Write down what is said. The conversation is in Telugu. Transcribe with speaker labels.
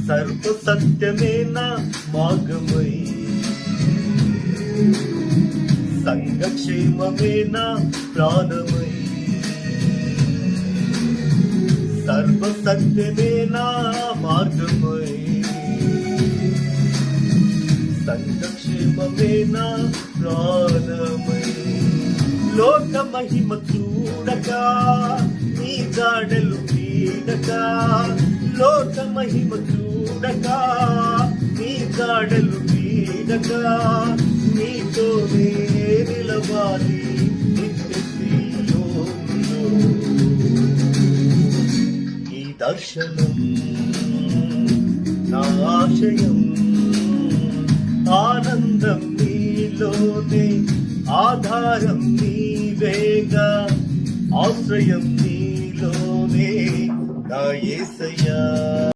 Speaker 1: సర్వ సత్యమే నా మార్గమై, సంఘక్షేమమే నా ప్రాణమై, సర్వ సత్యమే నా మార్గమై, సంఘక్షేమమే నా ప్రాణమై. లోక మహిమ చూడక నీ జాడలు వీడక, లోక మహిమ చూడక నీ జాడలు వీడక, నీతోనే నిలవాలి నిత్య శ్రీలోములో. ఈ దర్శనం నా ఆశయం, ఆనందం నీలోనే, ఆధారం నీవేగా, ఆశ్రయం నీలోనే నా యేసయ్యా.